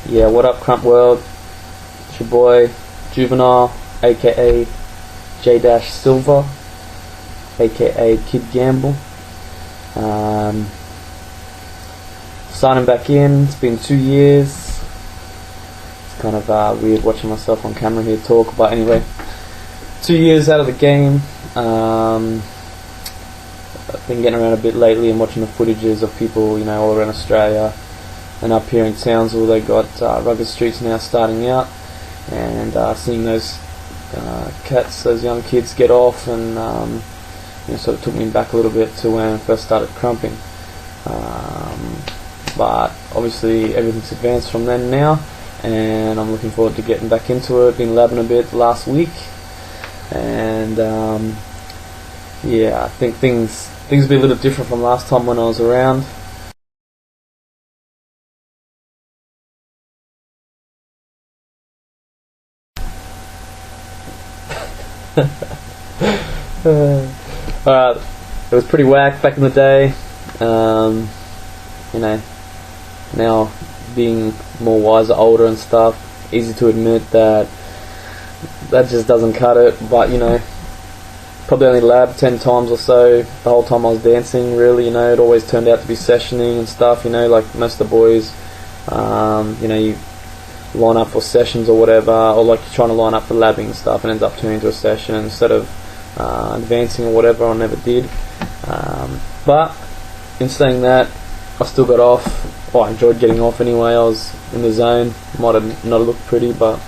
Yeah, what up, Krump World? It's your boy Juvenile, aka J-Silver, aka Kid Gamble. Signing back in. It's been 2 years. It's kind of weird watching myself on camera here talk, but anyway, 2 years out of the game. I've been getting around a bit lately and watching the footages of people, you know, all around Australia and up here in Townsville. They got rugged streets now starting out, and seeing those those young kids get off, and sort of took me back a little bit to when I first started crumping. But obviously everything's advanced from then now, and I'm looking forward to getting back into it. Been labbing a bit last week, and yeah, I think things will be a little different from last time when I was around. It was pretty whack back in the day. Now being more wiser, older and stuff, easy to admit that just doesn't cut it. But probably only labbed 10 times or so the whole time I was dancing, really. It always turned out to be sessioning and stuff, like most of the boys. You line up for sessions or whatever, or like you're trying to line up for labbing and stuff, and ends up turning into a session instead of advancing or whatever. I never did. But in saying that, I still got off. Well, I enjoyed getting off anyway. I was in the zone. Might have not looked pretty, but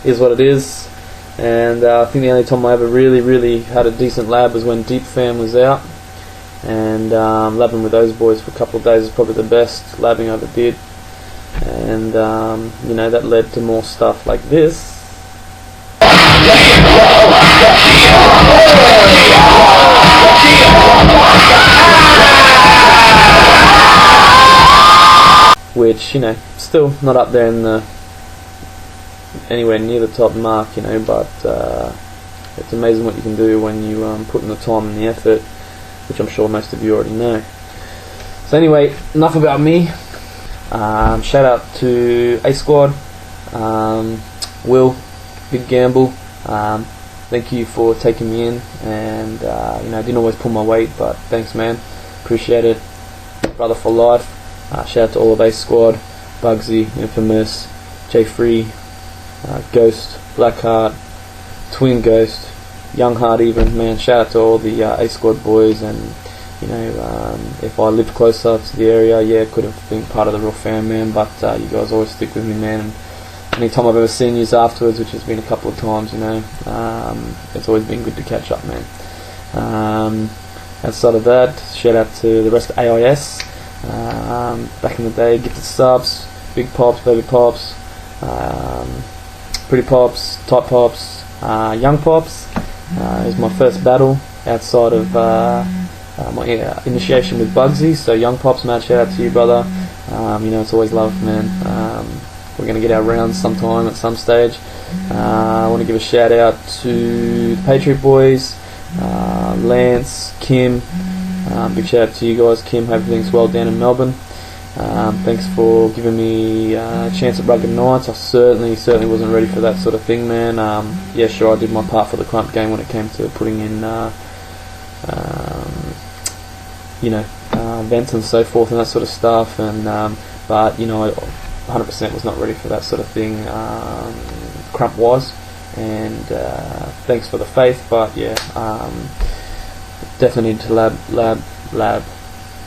it is what it is. And I think the only time I ever really had a decent lab was when Deep Fam was out, and labbing with those boys for a couple of days is probably the best labbing I ever did. And that led to more stuff like this. Which, still not up there in the anywhere near the top mark, but it's amazing what you can do when you put in the time and the effort, which I'm sure most of you already know. So anyway, enough about me. Shout out to A Squad, Will, Big Gamble. Thank you for taking me in, and I didn't always pull my weight, but thanks, man, appreciate it. Brother for life. Shout out to all of A Squad, Bugsy, Infamous, J Free, Ghost, Blackheart, Twin Ghost, Young Heart even, man. Shout out to all the A Squad boys, and if I lived closer to the area, yeah, could have been part of the real fam, man, but you guys always stick with me, man, and anytime I've ever seen you afterwards, which has been a couple of times, it's always been good to catch up, man. Outside of that, shout out to the rest of AIS. Back in the day, gifted subs, Big Pops, Baby Pops, Pretty Pops, Tight Pops, Young Pops. It was my first battle outside of my initiation with Bugsy. So Young Pops, man, shout out to you, brother. It's always love, man. We're going to get our rounds sometime at some stage. I want to give a shout out to the Patriot Boys, Lance, Kim. Big shout out to you guys, Kim. Hope everything's well down in Melbourne. Thanks for giving me a chance at Rugged Nights. I certainly wasn't ready for that sort of thing, man. Yeah, sure, I did my part for the Krump game when it came to putting in events and so forth and that sort of stuff, and but I 100% was not ready for that sort of thing. Krump was, and thanks for the faith, but yeah, definitely need to lab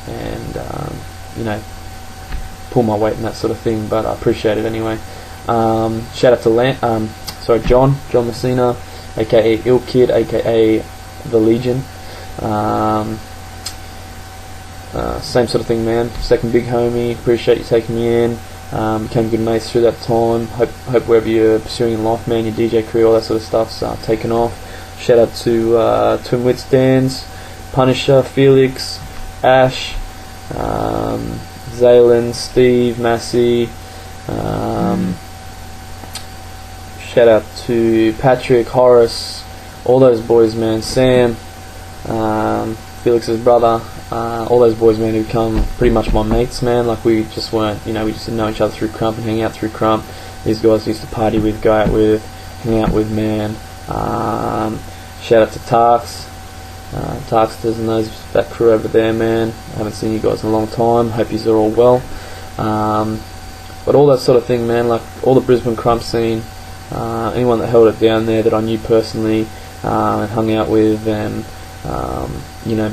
and pull my weight and that sort of thing, but I appreciate it anyway. Shout out to John Messina, aka Ill Kid, aka The Legion. Same sort of thing, man. Second big homie, appreciate you taking me in. Became good mates through that time. Hope wherever you're pursuing in life, man, your DJ career, all that sort of stuff's taken off. Shout out to Twin Wits Dans, Punisher, Felix, Ash, Zaylen, Steve, Massey. Shout out to Patrick, Horace, all those boys, man. Sam, Felix's brother, all those boys, man, who become pretty much my mates, man. Like, we just weren't, we just didn't know each other through Krump and hang out through Krump. These guys used to party with, go out with, hang out with, man. Shout out to Tarks. Tarksters and that crew over there, man. I haven't seen you guys in a long time. Hope you're all well. But all that sort of thing, man, like all the Brisbane Krump scene, anyone that held it down there that I knew personally and hung out with, and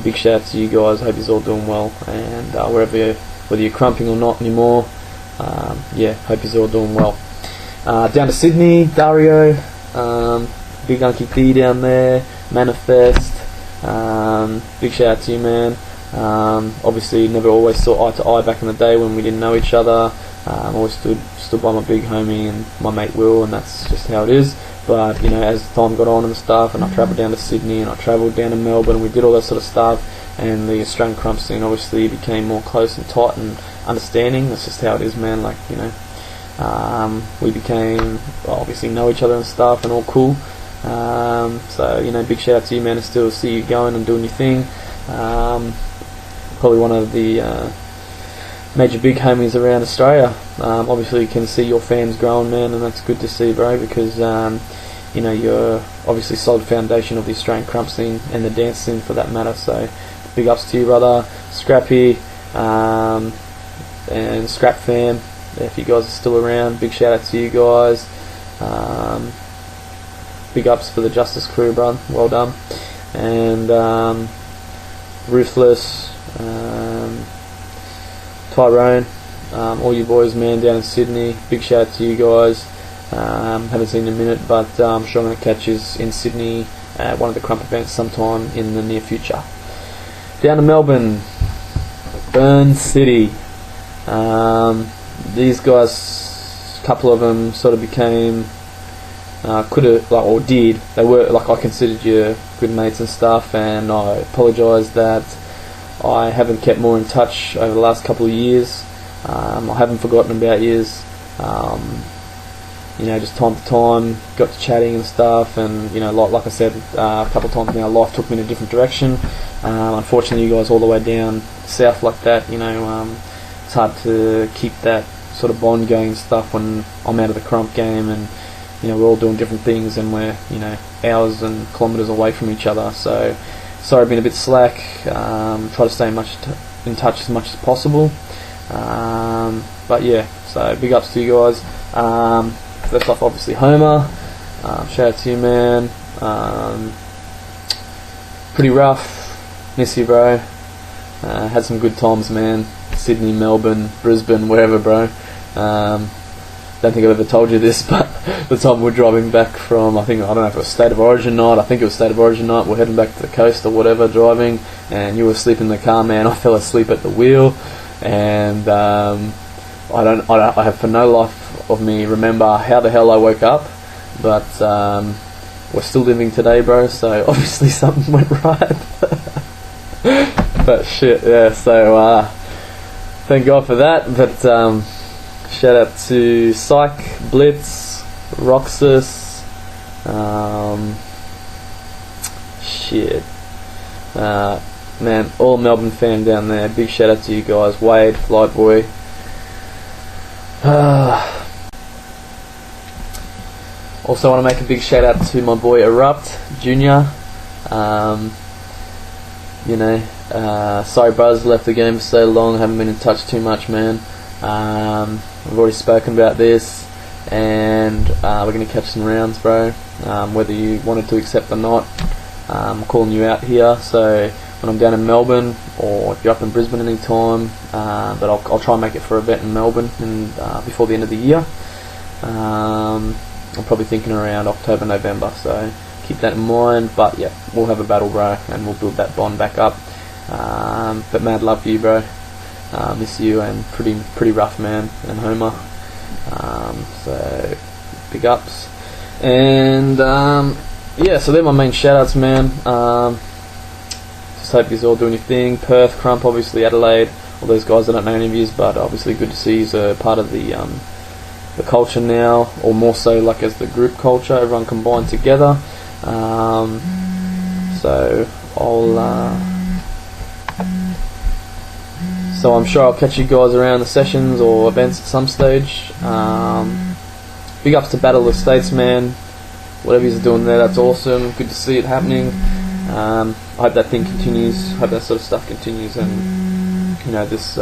big shout out to you guys. Hope you're all doing well, and whether you're crumping or not anymore, hope you're all doing well. Down to Sydney, Dario, Big Unky D down there, Manifest. Big shout out to you, man. Obviously never always saw eye to eye back in the day when we didn't know each other. Always stood by my big homie and my mate Will, and that's just how it is. But as time got on and stuff, and I travelled down to Sydney and I travelled down to Melbourne, and we did all that sort of stuff, and the Australian Krump scene obviously became more close and tight and understanding. That's just how it is, man. Like, we became, obviously know each other and stuff, and all cool. So big shout out to you, man. I still see you going and doing your thing. Probably one of the major big homies around Australia. Obviously you can see your fans growing, man, and that's good to see, bro, because you're obviously solid foundation of the Australian Krump scene and the dance scene for that matter. So big ups to you, brother. Scrappy and Scrap fam, if you guys are still around, big shout out to you guys. Big ups for the Justice crew, bro. Well done. And Ruthless, Tyrone, all you boys, man, down in Sydney. Big shout out to you guys. Haven't seen you in a minute, but I'm sure I'm going to catch you in Sydney at one of the Krump events sometime in the near future. Down to Melbourne, Burn City. These guys, a couple of them sort of became, they were, like, I considered you good mates and stuff, and I apologise that I haven't kept more in touch over the last couple of years. I haven't forgotten about yous. Just time to time, got to chatting and stuff, and like I said a couple of times now, life took me in a different direction. Unfortunately, you guys all the way down south like that, it's hard to keep that sort of bond going and stuff when I'm out of the Krump game, and we're all doing different things, and we're hours and kilometres away from each other. So sorry I've been a bit slack. Try to stay in touch as much as possible. But yeah, so big ups to you guys. First off, obviously Homer, shout out to you, man. Pretty rough, miss you, bro. Had some good times, man. Sydney, Melbourne, Brisbane, wherever, bro. Don't think I've ever told you this, but the time we're driving back from, I don't know if it was State of Origin night, we're heading back to the coast or whatever, driving, and you were asleep in the car, man. I fell asleep at the wheel, and I have for no life of me remember how the hell I woke up, but we're still living today, bro, so obviously something went right. But shit, yeah, so thank God for that. But shout out to Psych, Blitz, Roxas, man, all Melbourne fam down there. Big shout out to you guys. Wade, Flightboy. Also want to make a big shout out to my boy Erupt Jr. Sorry brothers, left the game for so long, haven't been in touch too much, man. We've already spoken about this, and we're going to catch some rounds, bro. Whether you wanted to accept or not, I'm calling you out here. So when I'm down in Melbourne, or if you're up in Brisbane any time, but I'll try and make it for a bet in Melbourne before the end of the year. I'm probably thinking around October, November, so keep that in mind. But yeah, we'll have a battle, bro, and we'll build that bond back up. But mad love for you, bro. Miss you, and pretty rough, man, and Homer. So big ups, and yeah, so they're my main shout outs, man. Just hope you're all doing your thing. Perth, Krump, obviously Adelaide, all those guys I don't know any of yous, but obviously good to see you're part of the culture now, or more so like as the group culture, everyone combined together. So I'll So I'm sure I'll catch you guys around the sessions or events at some stage. Big ups to Battle of the States, man. Whatever he's doing there, that's awesome. Good to see it happening. I hope that thing continues. Hope that sort of stuff continues, and you know, this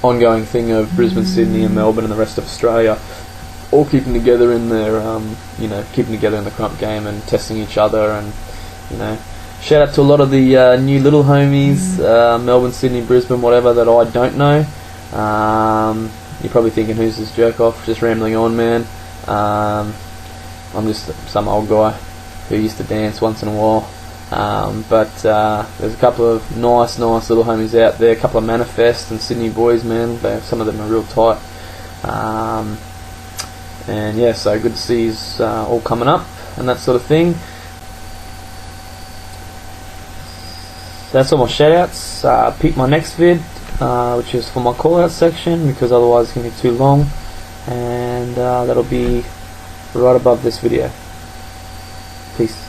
ongoing thing of Brisbane, Sydney, and Melbourne, and the rest of Australia, all keeping together in their, you know, keeping together in the Krump game and testing each other, and you know, shout out to a lot of the new little homies, Melbourne, Sydney, Brisbane, whatever, that I don't know. You're probably thinking, who's this jerk off? Just rambling on, man. I'm just some old guy who used to dance once in a while. But there's a couple of nice little homies out there, a couple of Manifest and Sydney boys, man. Some of them are real tight. And yeah, so good to see yous all coming up and that sort of thing. So that's all my shout outs. Peep my next vid, which is for my call out section, because otherwise it's going to be too long, and that'll be right above this video. Peace.